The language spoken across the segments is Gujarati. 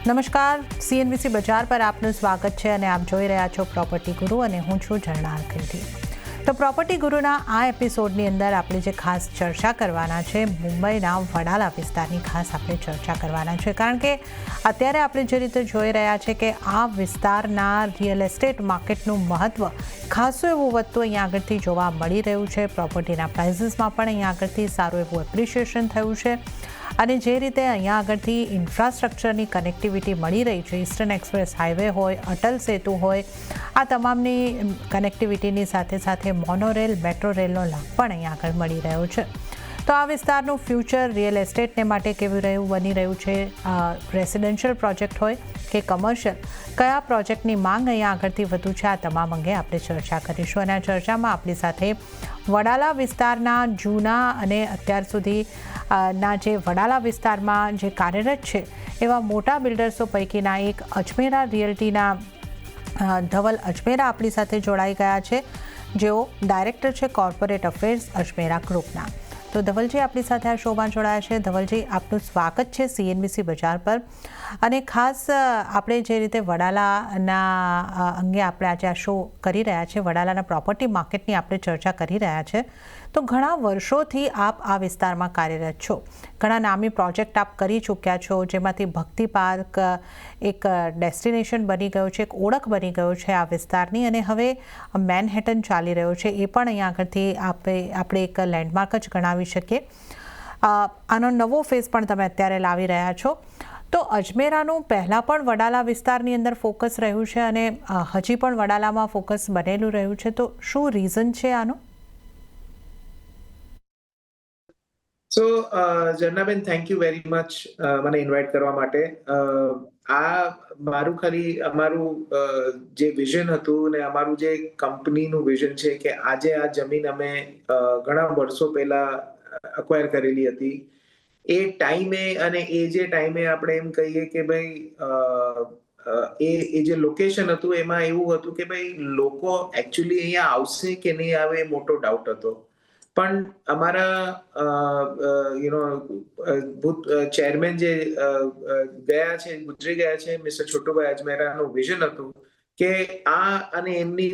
નમસ્કાર, CNBC બજાર પર આપનું સ્વાગત છે અને આપ જોઈ રહ્યા છો પ્રોપર્ટી ગુરુ અને હું છું ઝરણા અરખેથી. તો પ્રોપર્ટી ગુરુના આ એપિસોડની અંદર આપણે જે ખાસ ચર્ચા કરવાના છે, મુંબઈના વડાલા વિસ્તારની ખાસ આપણે ચર્ચા કરવાના છે, કારણ કે અત્યારે આપણે જે રીતે જોઈ રહ્યા છે કે આ વિસ્તારના રિયલ એસ્ટેટ માર્કેટનું મહત્ત્વ ખાસું એવું વધતું અહીંયા આગળથી જોવા મળી રહ્યું છે. પ્રોપર્ટીના પ્રાઇઝીસમાં પણ અહીંયા આગળથી સારું એવું એપ્રિશિએશન થયું છે અને જે રીતે અહીંયા આગળથી ઇન્ફ્રાસ્ટ્રક્ચરની કનેક્ટિવિટી મળી રહી છે, ઈસ્ટર્ન એક્સપ્રેસ હાઈવે હોય, અટલ સેતુ હોય, આ તમામની કનેક્ટિવિટીની સાથે સાથે મોનોરેલ, મેટ્રો રેલનો લાભ પણ અહીંયા આગળ મળી રહ્યો છે. તો આ વિસ્તારનું ફ્યુચર રિયલ એસ્ટેટને માટે કેવું બની રહ્યું છે, રેસિડેન્શિયલ પ્રોજેક્ટ હોય કે કમર્શિયલ, કયા પ્રોજેક્ટની માંગ અહીંયા આગળથી વધુ છે, આ તમામ અંગે આપણે ચર્ચા કરીશું. અને આ ચર્ચામાં આપણી સાથે વડાલા વિસ્તારના જૂના અને અત્યાર સુધી ના જે વડાલા વિસ્તારમાં જે કાર્યરત છે એવા મોટા બિલ્ડર્સો પૈકીના એક અજમેરા રિયલ્ટીના ધવલ અજમેરા આપણી સાથે જોડાઈ ગયા છે, જેઓ ડાયરેક્ટર છે કોર્પોરેટ અફેર્સ અજમેરા ગ્રુપના. તો ધવલજી આપણી સાથે આ શોમાં જોડાયા છે. ધવલજી, આપનું સ્વાગત છે CNBC બજાર પર. અને ખાસ આપણે જે રીતે વડાલાના અંગે આપણે આજે આ શો કરી રહ્યા છે, વડાલાના પ્રોપર્ટી માર્કેટની આપણે ચર્ચા કરી રહ્યા છે, તો ઘણા વર્ષોથી આપ આ વિસ્તારમાં કાર્યરત છો. ઘણા નામી પ્રોજેક્ટ આપ કરી ચૂક્યા છો, જેમાંથી ભક્તિ પાર્ક એક ડેસ્ટિનેશન બની ગયો છે, એક ઓળખ બની ગયો છે આ વિસ્તારની, અને હવે મેનહેટન ચાલી રહ્યો છે, એ પણ અહીંયા આગળથી આપણે એક લેન્ડમાર્ક જ ગણાવી શકીએ. આનો નવો ફેઝ પણ તમે અત્યારે લાવી રહ્યા છો. તો અજમેરાનું પહેલાં પણ વડાલા વિસ્તારની અંદર ફોકસ રહ્યું છે અને હજી પણ વડાલામાં ફોકસ બનેલું રહ્યું છે, તો શું રીઝન છે આનું? સો ઝરણાબેન, થેન્ક યુ વેરી મચ મને ઇન્વાઇટ કરવા માટે. અમારું જે વિઝન હતું ને અમારું જે કંપનીનું વિઝન છે કે આજે આ જમીન અમે ઘણા વર્ષો પહેલા અક્વાયર કરેલી હતી. એ ટાઈમે અને એ જે ટાઈમે આપણે એમ કહીએ કે ભાઈ એ જે લોકેશન હતું એમાં એવું હતું કે ભાઈ લોકો એકચ્યુઅલી અહીંયા આવશે કે નહીં આવે એ મોટો ડાઉટ હતો. પણ અમારા ચેરમેન જે ગુજરી ગયા છે, મિસ્ટર છોટુભાઈ અજમેરાનું વિઝન હતું કે અને એમની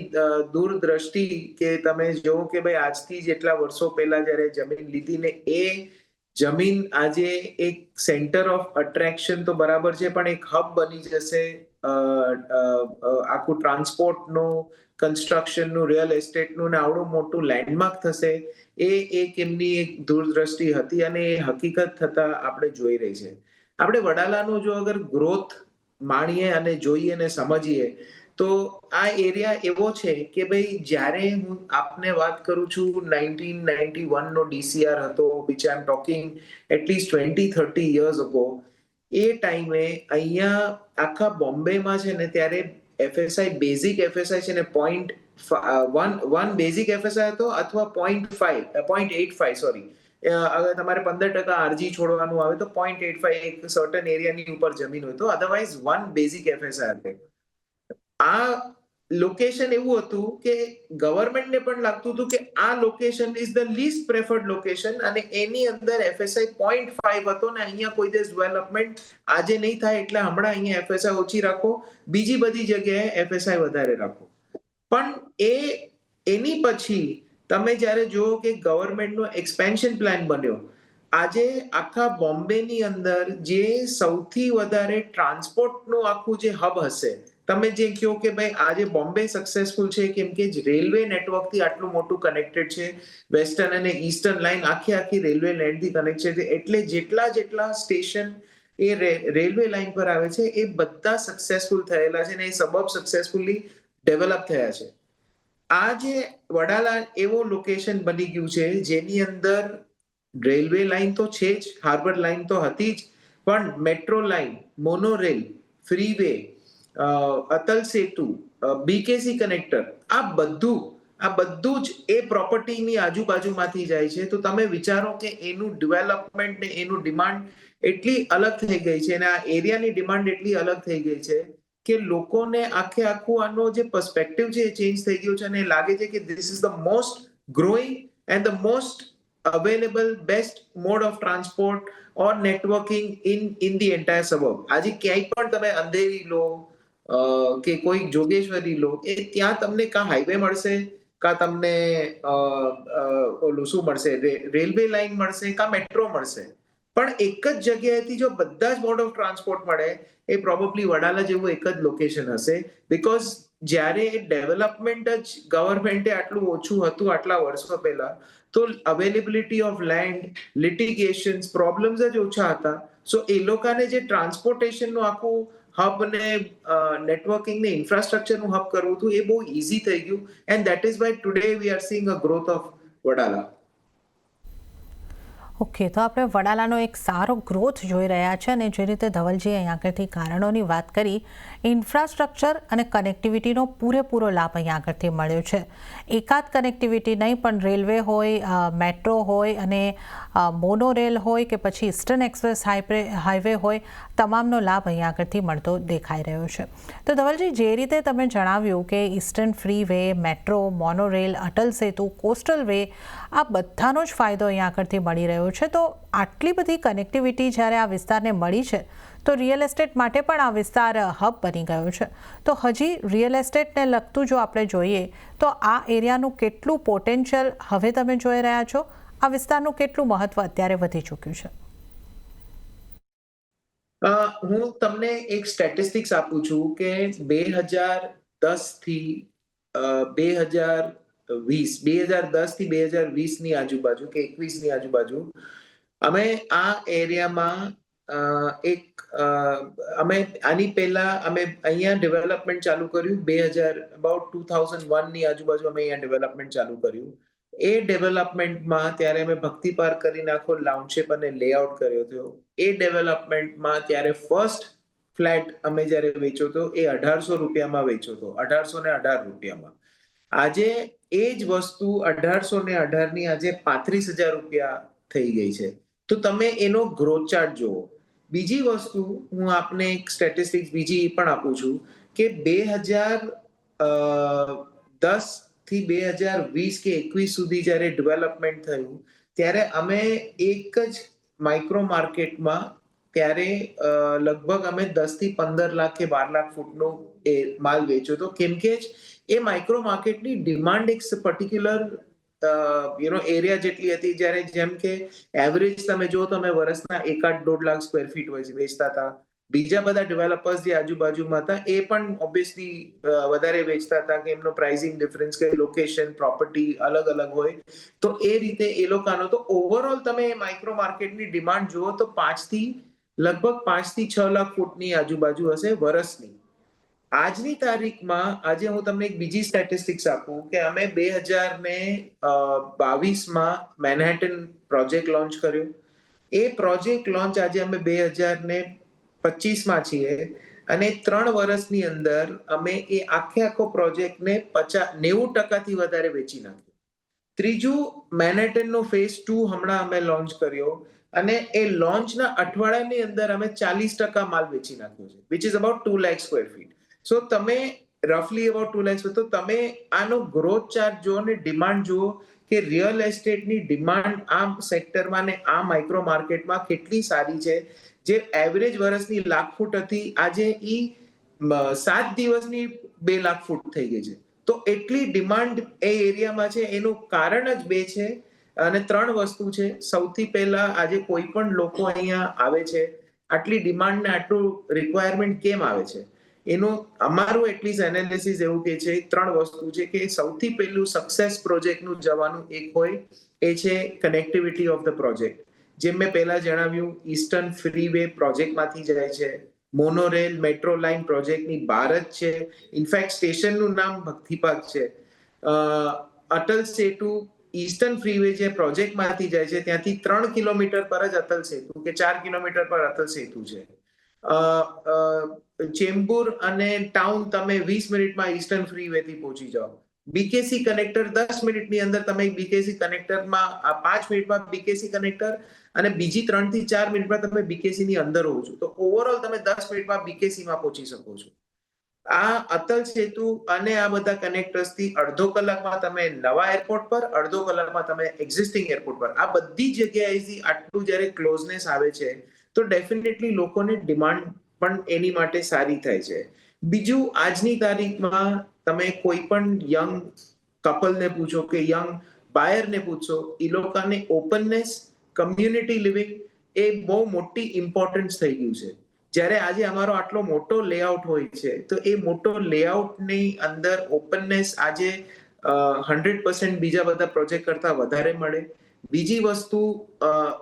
દૂરદ્રષ્ટિ કે તમે જો કે ભાઈ આજથી જેટલા વર્ષો પહેલા જયારે જમીન લીધી ને એ જમીન આજે એક સેન્ટર ઓફ અટ્રેક્શન તો બરાબર છે, પણ એક હબ બની જશે આખું ટ્રાન્સપોર્ટનું, કન્સ્ટ્રક્શનનું, રિયલ એસ્ટેટનું ને આવડું મોટું લેન્ડમાર્ક થશે. એ એક એમની એક દૂરદ્રષ્ટિ હતી અને એ હકીકત થતા આપણે જોઈ રહી છે. આપણે વડાલાનો જો અગર ગ્રોથ માણીએ અને જોઈએ ને સમજીએ તો આ એરિયા એવો છે કે ભાઈ જ્યારે હું આપને વાત કરું છું 1991 નો DCR હતો, which I am talking at least 20-30 years ago. એ ટાઈમે અહીંયા આખા બોમ્બેમાં છે ને ત્યારે FSI બેઝિક FSI છે ને 0.1 બેઝિક FSI હતો અથવા 0.85 સોરી, અગર તમારે 15% RG છોડવાનું આવે તો 0.85 એક સર્ટન એરિયાની ઉપર જમીન હોય તો અધરવાઇઝ 1 બેઝિક FSI હતું. આ લોકેશન એવું હતું કે ગવર્મેન્ટને પણ લાગતું હતું કે આ location is the list પ્રેફર્ડ location અને એની અંદર FSI 0.5 હતો ને અહીંયા કોઈ દિવસ ડેવલપમેન્ટ આજે નહીં થાય એટલે હમણાં અહીંયા FSI ઓછી રાખો, બીજી બધી જગ્યાએ FSI વધારે રાખો. પણ એની પછી તમે જ્યારે જુઓ કે ગવર્મેન્ટનો એક્સપેન્શન પ્લાન બન્યો, આજે આખા બોમ્બેની અંદર જે સૌથી વધારે ટ્રાન્સપોર્ટનું આખું જે હબ હશે, તમે જે કહો કે ભાઈ આજે બોમ્બે સક્સેસફુલ છે કેમ કે રેલવે નેટવર્કથી આટલું મોટું કનેક્ટેડ છે, વેસ્ટર્ન અને ઈસ્ટર્ન લાઇન આખી રેલવે લાઇનથી કનેક્ટેડ છે, એટલે જેટલા સ્ટેશન એ રેલવે લાઇન પર આવે છે એ બધા સક્સેસફુલ થયેલા છે અને એ સબબ સક્સેસફુલી ડેવલપ થયા છે. આ જે વડાલા એવો લોકેશન બની ગયું છે જેની અંદર રેલવે લાઇન તો છે જ, હાર્બર લાઇન તો હતી જ, પણ metro line, monorail, freeway, Atal Setu, BKC connector, આ બધું જ એ પ્રોપર્ટીની આજુબાજુમાંથી જાય છે. તો તમે વિચારો કે એનું ડેવલપમેન્ટ ને એનું ડિમાન્ડ એટલી અલગ થઈ ગઈ છે અને આ એરિયાની ડિમાન્ડ એટલી અલગ થઈ ગઈ છે કે લોકોને આખું આનો જે પર્સપેક્ટિવ છે એ ચેન્જ થઈ ગયો છે અને લાગે છે કે this is the most growing and the most available best mode of transport or networking in the entire suburb. આજે ક્યાંય પણ તમે અંધેરી લો કે કોઈ જોગેશ્વરી લો, એ ત્યાં તમને કાં હાઈવે મળશે, કાં તમને ઓલું શું મળશે, રેલવે લાઈન મળશે, કાં મેટ્રો મળશે. પણ એક જ જગ્યાએથી જો બધા જ મોડ ઓફ ટ્રાન્સપોર્ટ મળે, એ પ્રોબેબલી વડાલા જેવું એક જ લોકેશન હશે. બિકોઝ જ્યારે ડેવલપમેન્ટ જ ગવર્મેન્ટે આટલું ઓછું હતું આટલા વર્ષો પહેલા, તો અવેલેબિલિટી ઓફ લેન્ડ, લિટિગેશન્સ, પ્રોબ્લેમ્સ જ ઓછા હતા. સો એ લોકોને જે ટ્રાન્સપોર્ટેશનનું આખું હબ ને નેટવર્કિંગ ને ઇન્ફ્રાસ્ટ્રક્ચરનું હબ કરવું હતું, એ બહુ ઇઝી થઈ ગયું. And that is why today we are seeing a growth of Wadala. Okay, તો આપણે વડાલાનો એક સારો ગ્રોથ જોઈ રહ્યા છે. અને જે રીતે ધવલજીએ અહીંયા આગળથી કારણોની વાત કરી, ઇન્ફ્રાસ્ટ્રક્ચર અને કનેક્ટિવિટીનો પૂરેપૂરો લાભ અહીંયા આગળથી મળ્યો છે. એકાદ કનેક્ટિવિટી નહીં, પણ રેલવે હોય, મેટ્રો હોય અને મોનો રેલ હોય કે પછી ઈસ્ટર્ન એક્સપ્રેસ હાઈવે હોય, તમામનો લાભ અહીંયા આગળથી મળતો દેખાઈ રહ્યો છે. તો ધવલજી, જે રીતે તમે જણાવ્યું કે eastern freeway, metro, monorail, Atal Setu, coastal way, આ બધાનો જ ફાયદો અહીંયા આગળથી મળી રહ્યો છે. તો આટલી બધી કનેક્ટિવિટી જ્યારે આ વિસ્તારને મળી છે, તો રિયલ એસ્ટેટ માટે પણ આ વિસ્તાર હબ બની ગયો છે. તો હજી રિયલ એસ્ટેટને લગતું જો આપણે જોઈએ, તો આ એરિયાનું કેટલું પોટેન્શિયલ હવે તમે જોઈ રહ્યા છો, આ વિસ્તારનું કેટલું મહત્વ અત્યારે વધી ચૂક્યું છે? હું તમને એક સ્ટેટિસ્ટિક્સ આપું છું કે 2010 થી 2020, 2010 થી 2020 ની આજુબાજુ કે 21 ની આજુબાજુ અમે આ એરિયામાં અમે આની પહેલા અમે અહીંયા ડેવલપમેન્ટ ચાલુ કર્યું. અબાઉટ 2001 ની આજુબાજુ અમે અહીંયા ડેવલપમેન્ટ ચાલુ કર્યું. એ ડેવલપમેન્ટમાં ત્યારે અમે ભક્તિ પાર્ક કરીને આખો લાઉન્ડશિપ અને લેઆઉટ કર્યો હતો. એ ડેવલપમેન્ટમાં ત્યારે ફર્સ્ટ ફ્લેટ અમે જ્યારે વેચ્યો હતો, એ 1800 રૂપિયામાં વેચ્યો હતો, 1818 રૂપિયામાં. આજે એ જ વસ્તુ 1818 ની આજે 35,000 રૂપિયા થઈ ગઈ છે. તો તમે એનો ગ્રોથ ચાર્ટ જુઓ. બીજી વસ્તુ હું આપને એક સ્ટેટિસ્ટિક્સ બીજી પણ આપું છું કે 2010 થી 2020 કે 21 સુધી જ્યારે ડેવલપમેન્ટ થયું, ત્યારે અમે એક જ માઇક્રો માર્કેટમાં ત્યારે લગભગ અમે 10 થી 15 લાખ કે 12 લાખ ફૂટનો એ માલ વેચ્યો હતો. કેમ કે એ માઇક્રો માર્કેટની ડિમાન્ડ એક પર્ટિક્યુલર એરિયા જેટલી હતી. જ્યારે જેમ કે એવરેજ તમે જો તો અમે વર્ષના 1.5 લાખ સ્ક્વેર ફીટ વેચતા હતા. બીજા બધા ડેવલપર્સ જે આજુબાજુમાં હતા, એ પણ ઓબ્વિયસલી વધારે વેચતા હતા કે એમનો પ્રાઇસિંગ ડિફરન્સ કે લોકેશન, પ્રોપર્ટી અલગ અલગ હોય. તો એ રીતે એ લોકોનો તો ઓવરઓલ તમે માઇક્રો માર્કેટની ડિમાન્ડ જુઓ તો લગભગ 5 થી 6 લાખ ફૂટની આજુબાજુ હશે વર્ષની. આજની તારીખમાં આજે હું તમને એક બીજી સ્ટેટિસ્ટિક્સ આપું કે અમે 2022માં મેનહેટન પ્રોજેક્ટ લોન્ચ કર્યો. એ પ્રોજેક્ટ લોન્ચ આજે અમે 2025માં છીએ અને 3 વર્ષની અંદર અમે એ આખો પ્રોજેક્ટને 90% વધારે વેચી નાખ્યો. ત્રીજું મેનહેટનનો ફેઝ 2 હમણાં અમે લોન્ચ કર્યો અને એ લોન્ચના અઠવાડિયાની અંદર અમે 40% માલ વેચી નાખ્યો છે, which is about 2 lakh square feet. So તમે રફલી અબાઉટ 2 લાખ, તો તમે આનો ગ્રોથ ચાર્ટ જુઓ ને ડિમાન્ડ જુઓ કે રિયલ એસ્ટેટની ડિમાન્ડ આ સેક્ટરમાં ને આ માઇક્રો માર્કેટમાં કેટલી સારી છે. જે એવરેજ વર્ષની લાખ ફૂટ હતી, આજે એ 7 દિવસની 2 લાખ ફૂટ થઈ ગઈ છે. તો એટલી ડિમાન્ડ એ એરિયામાં છે. એનું કારણ જ 2 છે અને 3 વસ્તુ છે. સૌથી પહેલા આજે કોઈ પણ લોકો અહીંયા આવે છે, આટલી ડિમાન્ડ ને આટલું રિક્વાયરમેન્ટ કેમ આવે છે, એનું અમારું એટલીસ્ટ એનાલિસિસ એવું કે છે 3 વસ્તુ છે કે સૌથી પહેલું સક્સેસ પ્રોજેક્ટનું જવાનું એક હોય, એ છે કનેક્ટિવિટી ઓફ ધ પ્રોજેક્ટ. જેમ મેં પહેલા જણાવ્યું, ઈસ્ટર્ન ફ્રી વે પ્રોજેક્ટમાંથી જાય છે, મોનોરેલ મેટ્રો લાઇન પ્રોજેક્ટની બહાર જ છે. ઇનફેક્ટ સ્ટેશનનું નામ ભક્તિ પાર્ક છે. અટલ સેતુ ઈસ્ટર્ન ફ્રીવે જે પ્રોજેક્ટમાંથી જાય છે, ત્યાંથી 3 કિલોમીટર પર જ અટલ સેતુ કે 4 કિલોમીટર પર અટલ સેતુ છે. ચેમ્બુર અને ટાઉન તમે 20 મિનિટમાં ઈસ્ટર્ન ફ્રીવેથી પહોંચી જાઓ. બીકેસી કનેક્ટર 10 મિનિટની અંદર તમે બીકેસી કનેક્ટરમાં 5 મિનિટમાં બીકેસી કનેક્ટર અને બીજી 3 થી 4 મિનિટમાં તમે બીકેસી ની અંદર હો છો. તો ઓવરઓલ તમે 10 મિનિટમાં બીકેસી માં પહોંચી શકો છો. આ અટલ સેતુ અને આ બધા કનેક્ટર્સથી અડધો કલાકમાં તમે નવા એરપોર્ટ પર, અડધો કલાકમાં તમે એક્ઝિસ્ટિંગ એરપોર્ટ પર, આ બધી જગ્યાએથી આટલું જ્યારે ક્લોઝનેસ આવે છે તો ડેફિનેટલી લોકોની ડિમાન્ડ પણ એની માટે સારી થાય છે. બીજું, આજની તારીખમાં તમે કોઈ પણ યંગ કપલને પૂછો કે યંગ બાયરને પૂછો, એ લોકોને ઓપનનેસ, કમ્યુનિટી લિવિંગ એ બહુ મોટી ઇમ્પોર્ટન્સ થઈ ગયું છે. જ્યારે આજે અમારો આટલો મોટો લેઆઉટ હોય છે તો એ મોટો લેઆઉટની અંદર ઓપનનેસ આજે 100% બીજા બધા પ્રોજેક્ટ કરતા વધારે મળે. બીજી વસ્તુ,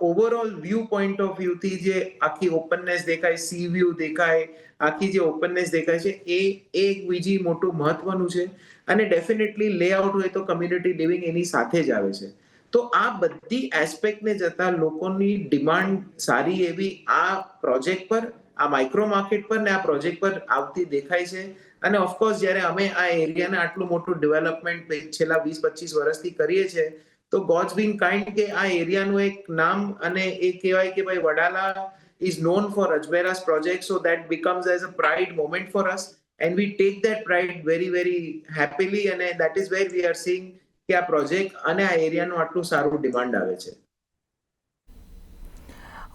ઓવરઓલ વ્યૂ પોઈન્ટ ઓફ વ્યૂથી જે આખી ઓપનનેસ દેખાય, સી વ્યૂ દેખાય, આખી જે ઓપનનેસ દેખાય છે એ એક બીજી મોટું મહત્વનું છે. અને ડેફિનેટલી લેઆઉટ હોય તો કમ્યુનિટી લિવિંગ એની સાથે જ આવે છે. તો આ બધી એસ્પેક્ટને જતા લોકોની ડિમાન્ડ સારી એવી આ પ્રોજેક્ટ પર, આ માઇક્રો માર્કેટ પર ને આ પ્રોજેક્ટ પર આવતી દેખાય છે. અને ઓફકોર્સ જ્યારે અમે આ એરિયાને આટલું મોટું ડેવલપમેન્ટ છેલ્લા 20-25 વર્ષથી કરીએ છીએ તો ગોડ્સ બીન કાઇન્ડ કે આ એરિયાનું એક નામ અને એ કહેવાય કે ભાઈ Wadala is known for Ajmera's project, so that becomes as a pride moment for us, and we take that pride very very happily, and that is where we are seeing કે આ પ્રોજેક્ટ અને આ એરિયાનું આટલું સારું ડિમાન્ડ આવે છે.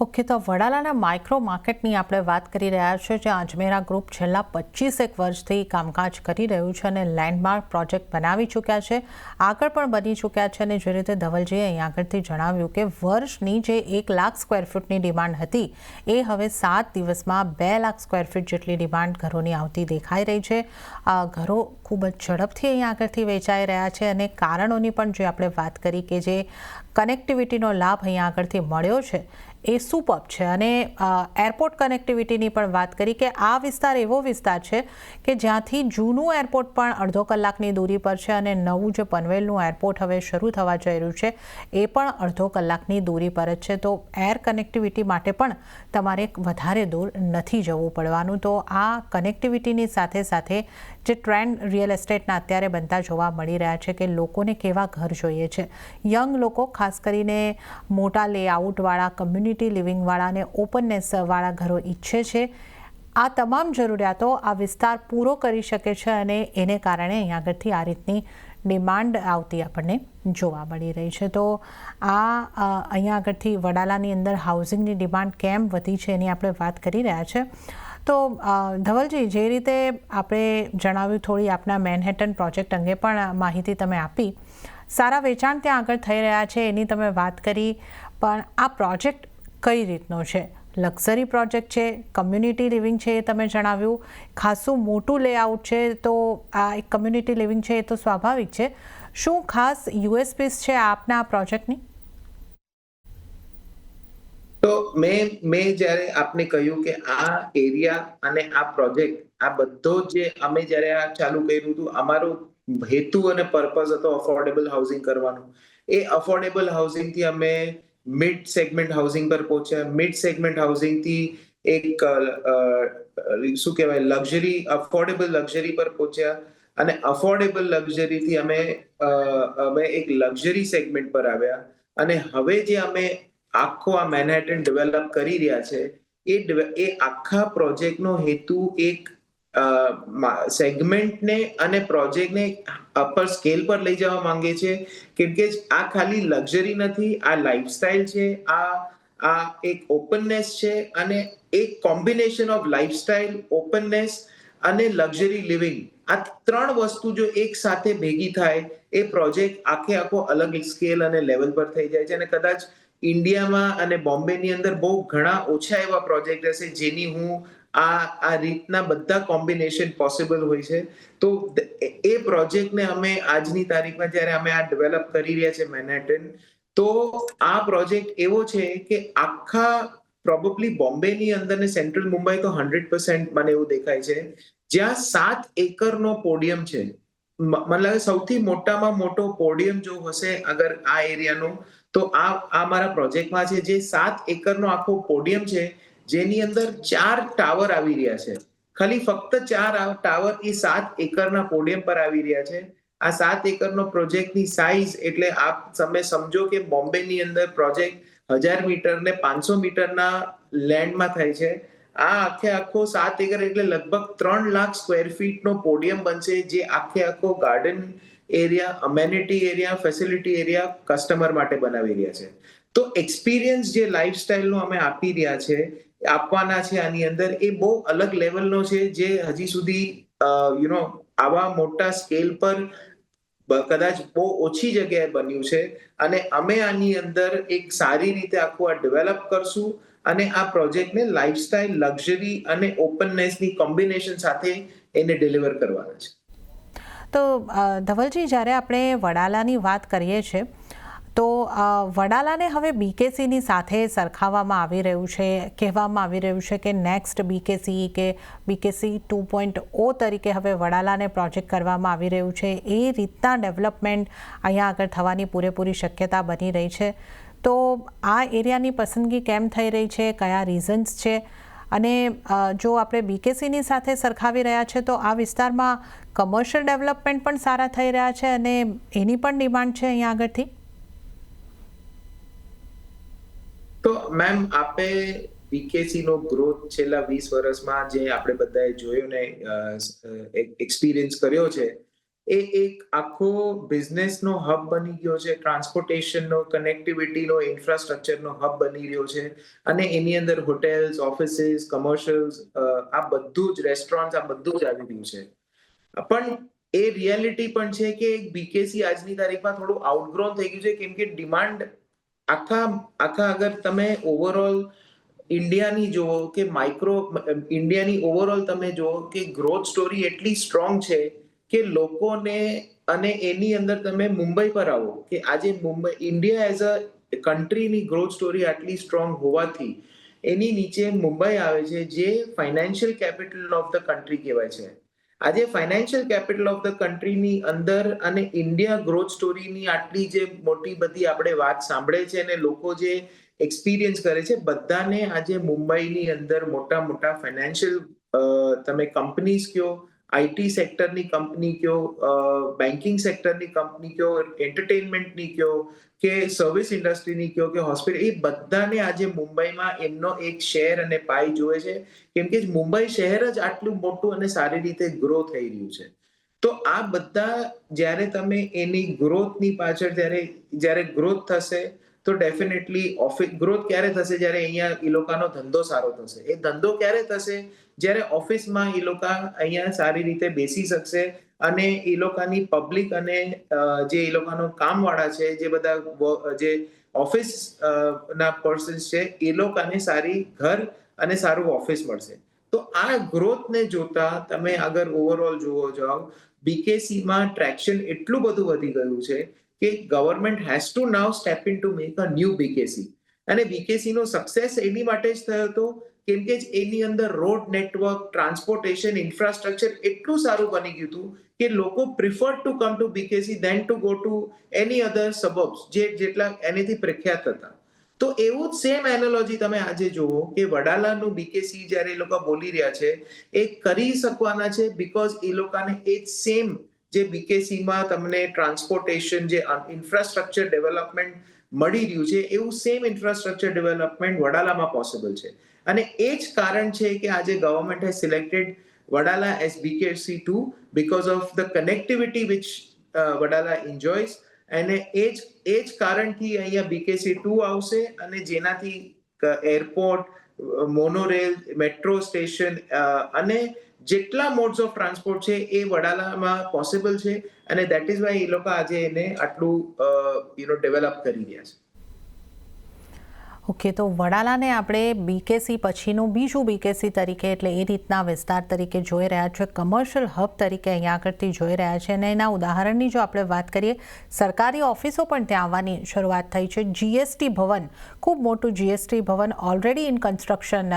ઓકે, તો વડાલાના માઇક્રો માર્કેટની આપણે વાત કરી રહ્યા છીએ, જ્યાં અજમેરા ગ્રુપ છેલ્લા 25 વર્ષથી કામકાજ કરી રહ્યું છે અને લેન્ડમાર્ક પ્રોજેક્ટ બનાવી ચૂક્યા છે, આગળ પણ બની ચૂક્યા છે. અને જે રીતે ધવલજીએ અહીં આગળથી જણાવ્યું કે વર્ષની જે 1 લાખ સ્ક્વેર ફૂટની ડિમાન્ડ હતી એ હવે 7 દિવસમાં 2 લાખ સ્ક્વેર ફૂટ જેટલી ડિમાન્ડ ઘરોની આવતી દેખાઈ રહી છે. ઘરો ખૂબ જ ઝડપથી અહીં આગળથી વેચાઈ રહ્યા છે અને કારણોની પણ જે આપણે વાત કરી કે જે કનેક્ટિવિટીનો લાભ અહીં આગળથી મળ્યો છે એ સુપર્બ છે. અને એરપોર્ટ કનેક્ટિવિટીની પણ વાત કરી કે આ વિસ્તાર એવો વિસ્તાર છે કે જ્યાંથી જૂનું એરપોર્ટ પણ અડધો કલાકની દૂરી પર છે અને નવું જે પનવેલનું એરપોર્ટ હવે શરૂ થવા જઈ રહ્યું છે એ પણ અડધો કલાકની દૂરી પર જ છે. તો એર કનેક્ટિવિટી માટે પણ તમારે વધારે દૂર નથી જવું પડવાનું. તો આ કનેક્ટિવિટીની સાથે સાથે જે ટ્રેન્ડ રિયલ એસ્ટેટના અત્યારે બનતા જોવા મળી રહ્યા છે કે લોકોને કેવા ઘર જોઈએ છે, યંગ લોકો ખાસ કરીને મોટા લેઆઉટવાળા, કમ્યુનિટી લિવિંગવાળા અને ઓપનનેસવાળા ઘરો ઈચ્છે છે. આ તમામ જરૂરિયાતો આ વિસ્તાર પૂરો કરી શકે છે અને એને કારણે અહીં આગળથી આ રીતની ડિમાન્ડ આવતી આપણને જોવા મળી રહી છે. તો આ અહીંયા આગળથી વડાલાની અંદર હાઉસિંગની ડિમાન્ડ કેમ વધી છે એની આપણે વાત કરી રહ્યા છે. તો ધવલજી, જે રીતે આપણે જણાવ્યું, થોડી આપના મેનહેટન પ્રોજેક્ટ અંગે પણ માહિતી તમે આપી, સારા વેચાણ ત્યાં આગળ થઈ રહ્યા છે એની તમે વાત કરી, પણ આ પ્રોજેક્ટ કઈ રીતનો છે? લક્ઝરી પ્રોજેક્ટ છે, કમ્યુનિટી લિવિંગ છે એ તમે જણાવ્યું, ખાસું મોટું લેઆઉટ છે, તો આ એક કમ્યુનિટી લિવિંગ છે એ તો સ્વાભાવિક છે. શું ખાસ યુએસપીસ છે આપના આ પ્રોજેક્ટની? તો મેં જ્યારે આપને કહ્યું કે આ એરિયા અને આ પ્રોજેક્ટ, આ બધો જે અમે જ્યારે આ ચાલુ કર્યું હતું, અમારો હેતુ અને પર્પઝ હતો અફોર્ડેબલ હાઉસિંગ કરવાનો. એ અફોર્ડેબલ હાઉસિંગથી અમે મિડ સેગમેન્ટ હાઉસિંગ પર પહોંચ્યા. મિડ સેગમેન્ટ હાઉસિંગથી એક શું કહેવાય, લક્ઝરી, અફોર્ડેબલ લક્ઝરી પર પહોંચ્યા. અને અફોર્ડેબલ લક્ઝરીથી અમે એક લક્ઝરી સેગમેન્ટ પર આવ્યા. અને હવે જે અમે આખો આ મેનહેટન ડેવલપ કરી રહ્યા છે એ આખા પ્રોજેક્ટનો હેતુ એક સેગમેન્ટને અને પ્રોજેક્ટને અપર સ્કેલ પર લઈ જવા માંગે છે. કેમ કે આ ખાલી લક્ઝરી નથી, આ લાઇફસ્ટાઇલ છે, આ એક ઓપનનેસ છે. અને એક કોમ્બિનેશન ઓફ લાઇફસ્ટાઇલ, ઓપનનેસ અને લક્ઝરી લિવિંગ, આ 3 વસ્તુ જો એક સાથે ભેગી થાય એ પ્રોજેક્ટ આખો અલગ સ્કેલ અને લેવલ પર થઈ જાય છે. અને કદાચ ઇન્ડિયામાં અને બોમ્બેની અંદર બહુ ઘણા ઓછા એવા પ્રોજેક્ટ હશે જેની હું આ રીતના બધા કોમ્બિનેશન પોસિબલ હોય છે. તો એ પ્રોજેક્ટને અમે આજની તારીખમાં જ્યારે અમે આ ડેવલપ કરી રહ્યા છે મેનહેટન, તો આ પ્રોજેક્ટ એવો છે કે આખા પ્રોબેબલી બોમ્બેની અંદર ને સેન્ટ્રલ મુંબઈ તો 100% મને એવું દેખાય છે, જ્યાં 7 એકરનો પોડિયમ છે. મને લાગે સૌથી મોટામાં મોટો પોડિયમ જો હશે અગર આ એરિયાનો, તો આ મારા પ્રોજેક્ટમાં છે, જે 7 એકરનો આખો પોડિયમ છે, જેની અંદર 4 ટાવર આવી રહ્યા છે. ખાલી ફક્ત 4 ટાવર એ 7 એકરના પોડિયમ પર આવી રહ્યા છે. આ 7 એકરનો પ્રોજેક્ટની સાઇઝ એટલે આપ તમે સમજો કે બોમ્બેની અંદર પ્રોજેક્ટ 1000 મીટર ને 500 મીટરના લેન્ડમાં થાય છે. આ આખો 7 એકર એટલે લગભગ 3 લાખ સ્ક્વેર ફીટનો પોડિયમ બનશે, જે આખો garden area, amenity area, facility area customer માટે બનાવી રહ્યા છે. તો એક્સપિરિયન્સ જે લાઈફસ્ટાઈલનો અમે આપવાના છે આની અંદર, એ બહુ અલગ લેવલનો છે, જે હજી સુધી આવા મોટા સ્કેલ પર કદાચ બહુ ઓછી જગ્યાએ બન્યું છે. અને અમે આની અંદર એક સારી રીતે આખું આ ડેવલપ કરશું અને આ પ્રોજેક્ટને લાઈફસ્ટાઈલ, લક્ઝરી અને ઓપનનેસની કોમ્બિનેશન સાથે એને ડિલિવર કરવાના છે. તો ધવલજી, જ્યારે આપણે વડાલાની વાત કરીએ છીએ તો વડાલાને હવે બીકેસીની સાથે સરખાવવામાં આવી રહ્યું છે, કહેવામાં આવી રહ્યું છે કે નેક્સ્ટ બીકેસી કે બીકેસી 2.0 તરીકે હવે વડાલાને પ્રોજેક્ટ કરવામાં આવી રહ્યું છે. એ રીતના ડેવલપમેન્ટ અહીંયા આગળ થવાની પૂરેપૂરી શક્યતા બની રહી છે. તો આ એરિયાની પસંદગી કેમ થઈ રહી છે, કયા રીઝન્સ છે, અને જો આપણે બીકેસીની સાથે સરખાવી રહ્યા છે તો આ વિસ્તારમાં કમર્શિયલ ડેવલપમેન્ટ પણ સારા થઈ રહ્યા છે અને એની પણ ડિમાન્ડ છે અહીંયા આગળથી? તો મેમ, આપે બીકેસી નો ગ્રોથ છેલ્લા 20 વર્ષમાં જે આપણે બધાએ જોયો ને એક્સપિરિયન્સ કર્યો છે, એ એક આખો બિઝનેસનો હબ બની ગયો છે, ટ્રાન્સપોર્ટેશનનો, કનેક્ટિવિટીનો, ઇન્ફ્રાસ્ટ્રક્ચરનો હબ બની રહ્યો છે. અને એની અંદર હોટેલ્સ, ઓફિસીસ, કમર્શિયલ્સ, આ બધું જ, રેસ્ટોરન્ટ, આ બધું જ આવી રહ્યું છે. પણ એ રિયાલિટી પણ છે કે બીકેસી આજની તારીખમાં થોડું આઉટગ્રોન થઈ ગયું છે, કેમ કે ડિમાન્ડ આખા અગર તમે ઓવરઓલ ઇન્ડિયાની જુઓ કે ઇન્ડિયાની ઓવરઓલ તમે જુઓ કે ગ્રોથ સ્ટોરી એટલી સ્ટ્રોંગ છે કે લોકોને, અને એની અંદર તમે મુંબઈ પર આવો કે આજે ઇન્ડિયા એઝ અ કન્ટ્રીની ગ્રોથ સ્ટોરી આટલી સ્ટ્રોંગ હોવાથી એની નીચે મુંબઈ આવે છે, જે financial capital of the country કહેવાય છે. આજે ફાઇનાન્શિયલ કેપિટલ ઓફ ધ કન્ટ્રીની અંદર અને ઇન્ડિયા ગ્રોથ સ્ટોરીની આટલી જે મોટી બધી આપણે વાત સાંભળે છે અને લોકો જે એક્સપિરિયન્સ કરે છે, બધાને આજે મુંબઈની અંદર મોટા ફાઇનાન્શિયલ તમે કંપનીઝ કયો, આઈટી સેક્ટરની કંપની કયો, બેન્કિંગ સેક્ટરની કંપની કયો, એન્ટરટેનમેન્ટની કયો કે સર્વિસ ઇન્ડસ્ટ્રીની કયો કે હોસ્પિટલ, એ બધાને આજે મુંબઈમાં એમનો એક શેર અને પાઈ જોવે છે, કેમ કે મુંબઈ શહેર જ આટલું મોટું અને સારી રીતે ગ્રો થઈ રહ્યું છે. તો આ બધા જ્યારે તમે એની ગ્રોથની પાછળ જ્યારે ગ્રોથ થશે તો ડેફિનેટલી ગ્રોથ ક્યારે થશે? જ્યારે અહીંયા એ લોકોનો ધંધો સારો થશે. એ ધંધો ક્યારે થશે? જ્યારે ઓફિસમાં એ લોકો અહીંયા સારી રીતે બેસી શકશે અને એ લોકોની પબ્લિક અને જે એ લોકોનો કામવાળા છે, જે બધા જે ઓફિસ ના પર્સન્સ છે, એ લોકોને સારી ઘર અને સારું ઓફિસ મળશે. તો આ ગ્રોથને જોતા તમે અગર ઓવરઓલ જોવો જાઓ, બીકેસીમાં ટ્રેક્શન એટલું બધું વધી ગયું છે કે government has to now step in to make a new BKC. અને બીકેસી નો સક્સેસ એની માટે જ થયો હતો કેમ કે એની અંદર રોડ નેટવર્ક, ટ્રાન્સપોર્ટેશન, ઇન્ફ્રાસ્ટ્રક્ચર એટલું સારું બની ગયું હતું કે લોકો prefer to come to BKC than to go to any other suburbs જેટલા એનેથી પ્રખ્યાત હતા. તો એવું જ સેમ એનોલોજી તમે આજે જુઓ કે વડાલાનું બીકેસી જ્યારે એ લોકો બોલી રહ્યા છે, એ કરી શકવાના છે બીકોઝ એ લોકોને એ જ સેમ જે બીકેસીમાં તમને ટ્રાન્સપોર્ટેશન, જે ઇન્ફ્રાસ્ટ્રક્ચર ડેવલપમેન્ટ મળી રહ્યું છે, એવું સેમ ઇન્ફ્રાસ્ટ્રક્ચર ડેવલપમેન્ટ વડાલામાં પોસિબલ છે. અને એ જ કારણ છે કે આજે government has selected Wadala as BKC2 because of the connectivity which Wadala enjoys. અને એ જ કારણથી અહીંયા BKC2 આવશે અને જેનાથી એરપોર્ટ, મોનોરેલ, મેટ્રો સ્ટેશન અને જેટલા મોડ્સ ઓફ ટ્રાન્સપોર્ટ છે એ વડાલામાં પોસિબલ છે અને દેટ ઇઝ વાય એ લોકો આજે એને આટલું ડેવલપ કરી રહ્યા છે. ઓકે, તો વડાલાને આપણે બીકેસી પછીનું બીજું બીકેસી તરીકે, એટલે એ રીતના વિસ્તાર તરીકે જોઈ રહ્યા છે, કમર્શિયલ હબ તરીકે અહીંયા આગળથી જોઈ રહ્યા છે. અને એના ઉદાહરણની જો આપણે વાત કરીએ, સરકારી ઓફિસો પણ ત્યાં આવવાની શરૂઆત થઈ છે. જીએસટી ભવન, ખૂબ મોટું GST Bhavan already in construction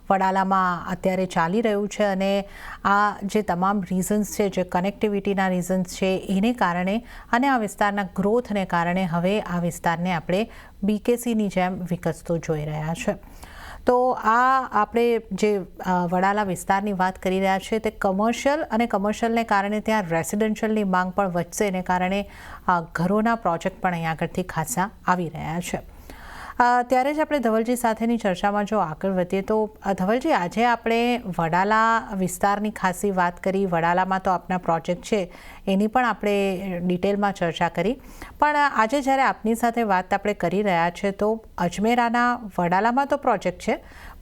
વડાલામાં અત્યારે ચાલી રહ્યું છે. અને આ જે તમામ રીઝન્સ છે, જે કનેક્ટિવિટીના રીઝન્સ છે, એને કારણે અને આ વિસ્તારના ગ્રોથને કારણે હવે આ વિસ્તારને આપણે બીકેસીની જેમ વિકસતો જોઈ રહ્યા છે. તો આ આપણે જે વડાલા વિસ્તારની વાત કરી રહ્યા છીએ તે કમર્શિયલ, અને કમર્શિયલને કારણે ત્યાં રેસિડેન્શિયલની માંગ પણ વધશે, એને કારણે ઘરોના પ્રોજેક્ટ પણ અહીંયા આગળથી ખાસા આવી રહ્યા છે. ત્યારે જ આપણે ધવલજી સાથેની ચર્ચામાં જો આગળ વધીએ તો ધવલજી, આજે આપણે વડાલા વિસ્તારની ખાસી વાત કરી. વડાલામાં તો આપના પ્રોજેક્ટ છે એની પણ આપણે ડિટેલમાં ચર્ચા કરી, પણ આજે જ્યારે આપની સાથે વાત આપણે કરી રહ્યા છે તો અજમેરાના વડાલામાં તો પ્રોજેક્ટ છે,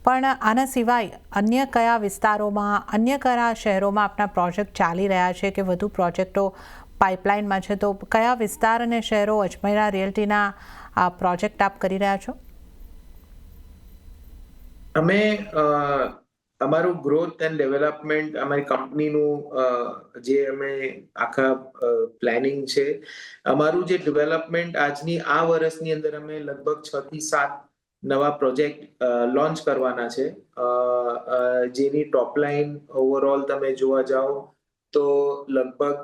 પણ આના સિવાય અન્ય કયા વિસ્તારોમાં, અન્ય કયા શહેરોમાં આપના પ્રોજેક્ટ ચાલી રહ્યા છે કે વધુ પ્રોજેક્ટો પાઇપલાઇનમાં છે, તો કયા વિસ્તાર અને શહેરો અજમેરા રિયલ્ટીના આ પ્રોજેક્ટ આપ કરી રહ્યા છો? અમે અમારું ગ્રોથ એન્ડ ડેવલપમેન્ટ, અમારી કંપનીનું જે અમે આખા પ્લાનિંગ છે, અમારું જે ડેવલપમેન્ટ આજની આ વર્ષની અંદર અમે લગભગ 6 થી 7 નવા પ્રોજેક્ટ લોન્ચ કરવાના છે, જેની ટોપ લાઈન ઓવરઓલ તમે જોવા જાઓ તો લગભગ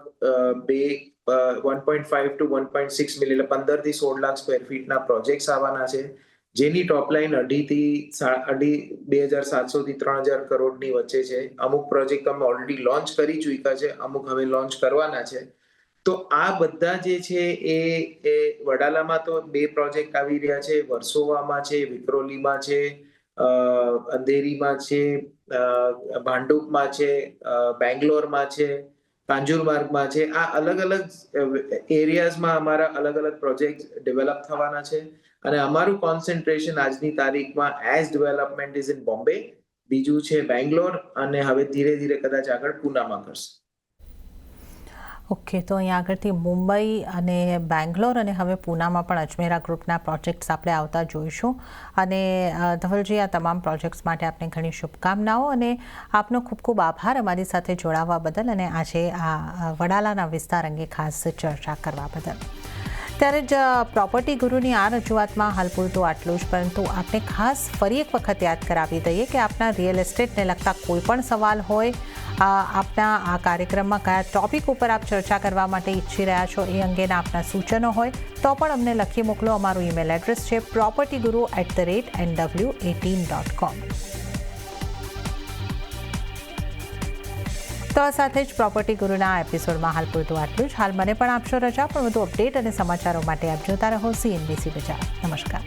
1.5 to 1.6 મિલિયન, 15 થી 16 લાખ સ્ક્વેર ફીટના પ્રોજેક્ટ્સ આવવાના છે, જેની ટોપ લાઈન 2,700 થી 3,000 કરોડની વચ્ચે છે. અમુક પ્રોજેક્ટ અમે ઓલરેડી લોન્ચ કરી ચૂક્યા છે, અમુક હવે લોન્ચ કરવાના છે. તો આ બધા જે છે એ વડાલામાં તો 2 પ્રોજેક્ટ આવી રહ્યા છે, વર્સોવામાં છે, વિક્રોલીમાં છે, અંધેરીમાં છે, ભાંડુપમાં છે, બેંગ્લોરમાં છે, કાંજુરમાર્ગમાં છે. આ અલગ અલગ એરિયાઝમાં અમારા અલગ અલગ પ્રોજેક્ટ ડેવલપ થવાના છે, અને અમારું કોન્સન્ટ્રેશન આજની તારીખમાં as development is in Bombay, બીજું છે બેંગ્લોર, અને હવે ધીરે ધીરે કદાચ આગળ પૂનામાં કરશે. ઓકે, તો અહીંયા આગળથી મુંબઈ અને બેંગ્લોર અને હવે પૂનામાં પણ અજમેરા ગ્રુપના પ્રોજેક્ટ્સ આપણે આવતા જોઈશું. અને ધવલજી, આ તમામ પ્રોજેક્ટ્સ માટે આપને ઘણી શુભકામનાઓ અને આપનો ખૂબ ખૂબ આભાર અમારી સાથે જોડાવા બદલ અને આજે આ વડાલાના વિસ્તાર અંગે ખાસ ચર્ચા કરવા બદલ. ત્યારે જ પ્રોપર્ટી ગુરુની આ રજૂઆતમાં હાલ પૂરતું આટલું જ, પરંતુ આપને ખાસ ફરી એક વખત યાદ કરાવી દઈએ કે આપના રિયલ એસ્ટેટને લગતા કોઈ પણ સવાલ હોય, આપના આ કાર્યક્રમમાં કયા ટોપિક ઉપર આપ ચર્ચા કરવા માટે ઈચ્છી રહ્યા છો એ અંગેના આપના સૂચનો હોય તો પણ અમને લખી મોકલો. અમારું ઈમેલ એડ્રેસ છે propertyguru@nw18.com. તો આ સાથે જ પ્રોપર્ટી ગુરુના આ એપિસોડમાં હાલ પૂરતું આટલું જ. હાલ મને પણ આપશો રજા, પણ વધુ અપડેટ અને સમાચારો માટે આપ જોતા રહો CNBC બજાર. નમસ્કાર.